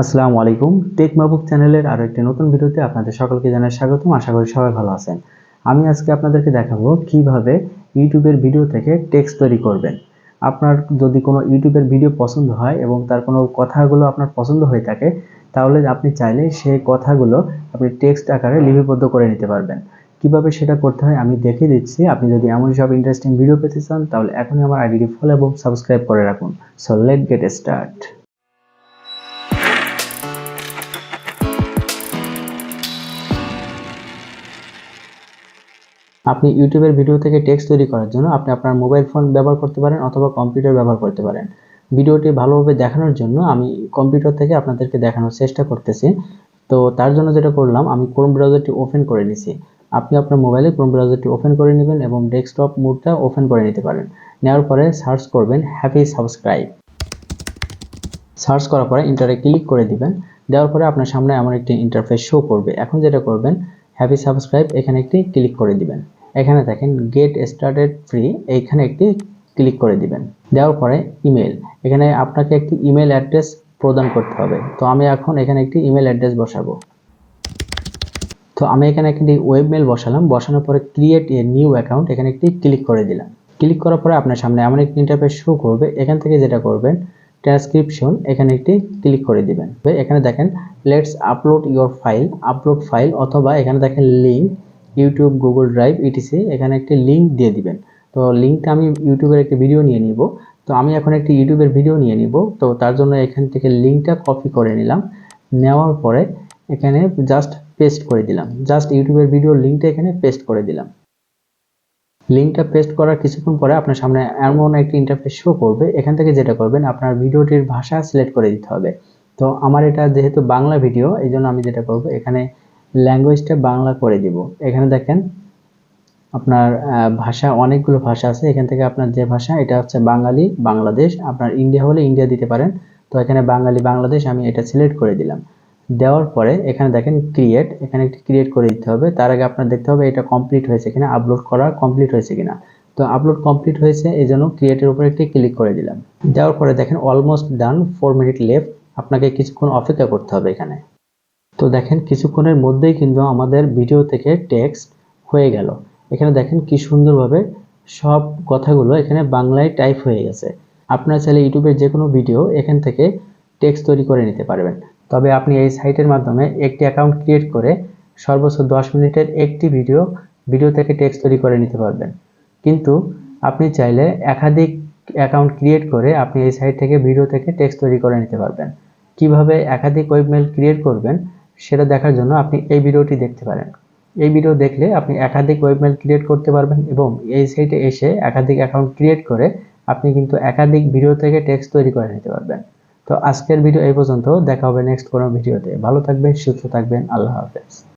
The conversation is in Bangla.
আসসালামু আলাইকুম। টেক মাহবুব চ্যানেলের আরো একটি নতুন ভিডিওতে আপনাদের সকলকে জানাই স্বাগতম। আশা করি সবাই ভালো আছেন। আমি আজকে আপনাদেরকে দেখাবো কিভাবে ইউটিউবের ভিডিও থেকে টেক্সট তৈরি করবেন। আপনার যদি কোনো ইউটিউবের ভিডিও পছন্দ হয় এবং তার কোনো কথাগুলো আপনার পছন্দ হয়ে থাকে, তাহলে আপনি চাইলে সেই কথাগুলো আপনি টেক্সট আকারে লিপিবদ্ধ করে নিতে পারবেন। কিভাবে সেটা করতে হয় আমি দেখিয়ে দিচ্ছি। আপনি যদি এমন সব ইন্টারেস্টিং ভিডিও পেতে চান, তাহলে এখনই আমার আইডিটি ফলো এবং সাবস্ক্রাইব করে রাখুন। So let's get start. আপনি ইউটিউবের ভিডিও থেকে টেক্সট তৈরি করার জন্য আপনি আপনার মোবাইল ফোন ব্যবহার করতে পারেন অথবা কম্পিউটার ব্যবহার করতে পারেন। ভিডিওটি ভালোভাবে দেখানোর জন্য আমি কম্পিউটার থেকে আপনাদেরকে দেখানোর চেষ্টা করতেছি। তো তার জন্য যেটা করলাম, আমি ক্রোম ব্রাউজারটি ওপেন করে নিছি। আপনি আপনার মোবাইলে ক্রোম ব্রাউজারটি ওপেন করে নেবেন এবং ডেস্কটপ মোডটা ওপেন করে নিতে পারেন। নেওয়ার পরে সার্চ করবেন হ্যাপি সাবস্ক্রাইব। সার্চ করার পরে ইন্টারে ক্লিক করে দিবেন। দেওয়ার পরে আপনার সামনে এমন একটি ইন্টারফেস শো করবে। এখন যেটা করবেন, হ্যাপি সাবস্ক্রাইব এখানে একটি ক্লিক করে দিবেন। এখানে দেখেন গেট স্টার্টেড ফ্রি, এইখানে একটি ক্লিক করে দিবেন। দেওয়ার পরে ইমেল, এখানে আপনাকে একটি ইমেল অ্যাড্রেস প্রদান করতে হবে। তো আমি এখন এখানে একটি ইমেল অ্যাড্রেস বসাবো। তো আমি এখানে একটি ওয়েব মেল বসালাম। বসানোর পরে ক্রিয়েট এ নিউ অ্যাকাউন্ট এখানে একটি ক্লিক করে দিলাম। ক্লিক করার পরে আপনার সামনে এমন একটি ইন্টারফেস শো করবে। এখান থেকে যেটা করবেন, ট্রান্সক্রিপশন এখানে একটি ক্লিক করে দিবেন। এখানে দেখেন let's upload your file, upload file, অথবা এখানে দেখেন link YouTube, Google drive, etc, এখানে একটি লিঙ্ক দিয়ে দিবেন। তো লিঙ্কটা আমি ইউটিউবের একটি ভিডিও নিয়ে নিব। তো আমি এখন একটি ইউটিউবের ভিডিও নিয়ে নিব। তো তার জন্য এখান থেকে লিঙ্কটা কপি করে নিলাম। নেওয়ার পরে এখানে জাস্ট পেস্ট করে দিলাম। জাস্ট ইউটিউবের ভিডিওর লিঙ্কটা এখানে পেস্ট করে দিলাম। লিঙ্কটা পেস্ট করার কিছুক্ষণ পরে আপনার সামনে এমন একটি ইন্টারফেস শো করবে। এখান থেকে যেটা করবেন, আপনার ভিডিওটির ভাষা সিলেক্ট করে দিতে হবে। তো আমার এটা যেহেতু বাংলা ভিডিও, এই জন্য আমি যেটা করব, এখানে ল্যাঙ্গুয়েজটা বাংলা করে দিব। এখানে দেখেন আপনার ভাষা, অনেকগুলো ভাষা আছে। এখান থেকে আপনার যে ভাষা, এটা হচ্ছে বাঙালি বাংলাদেশ, আপনার ইন্ডিয়া হলে ইন্ডিয়া দিতে পারেন। তো এখানে বাঙালি বাংলাদেশ আমি এটা সিলেক্ট করে দিলাম। দেওয়ার পরে এখানে দেখেন ক্রিয়েট, এখানে একটি ক্রিয়েট করে দিতে হবে। তার আগে আপনার দেখতে হবে এটা কমপ্লিট হয়েছে কিনা, আপলোড করা কমপ্লিট হয়েছে কিনা। তো আপলোড কমপ্লিট হয়েছে, এই জন্য ক্রিয়েটের উপর একটি ক্লিক করে দিলাম। দেওয়ার পরে দেখেন অলমোস্ট ডান, 4 মিনিট লেফট। আপনাকে কিছুক্ষণ অপেক্ষা করতে হবে এখানে। তো দেখেন কিছুক্ষণের মধ্যেই কিন্তু আমাদের ভিডিও থেকে টেক্সট হয়ে গেল। এখানে দেখেন কি সুন্দরভাবে সব কথাগুলো এখানে বাংলায় টাইপ হয়ে গেছে। আপনারা চাইলে ইউটিউবের যে কোনো ভিডিও এখান থেকে টেক্সট তৈরি করে নিতে পারবেন। তবে আপনি এই সাইটের মাধ্যমে একটি অ্যাকাউন্ট ক্রিয়েট করে সর্বোচ্চ 10 মিনিটের একটি ভিডিও থেকে টেক্সট তৈরি করে নিতে পারবেন। কিন্তু আপনি চাইলে একাধিক অ্যাকাউন্ট ক্রিয়েট করে আপনি এই সাইট থেকে ভিডিও থেকে টেক্সট তৈরি করে নিতে পারবেন। কিভাবে একাধিক ওয়েবমেল ক্রিয়েট করবেন সেটা দেখার জন্য আপনি এই ভিডিওটি দেখতে পারেন। এই ভিডিও দেখলে আপনি একাধিক ওয়েবমেল ক্রিয়েট করতে পারবেন এবং এই সাইটে এসে একাধিক অ্যাকাউন্ট ক্রিয়েট করে আপনি কিন্তু একাধিক ভিডিও থেকে টেক্সট তৈরি করে নিতে পারবেন। তো আজকের ভিডিও এই পর্যন্ত। দেখা হবে নেক্সট কোনো ভিডিওতে। ভালো থাকবেন, সুস্থ থাকবেন। আল্লাহ হাফেজ।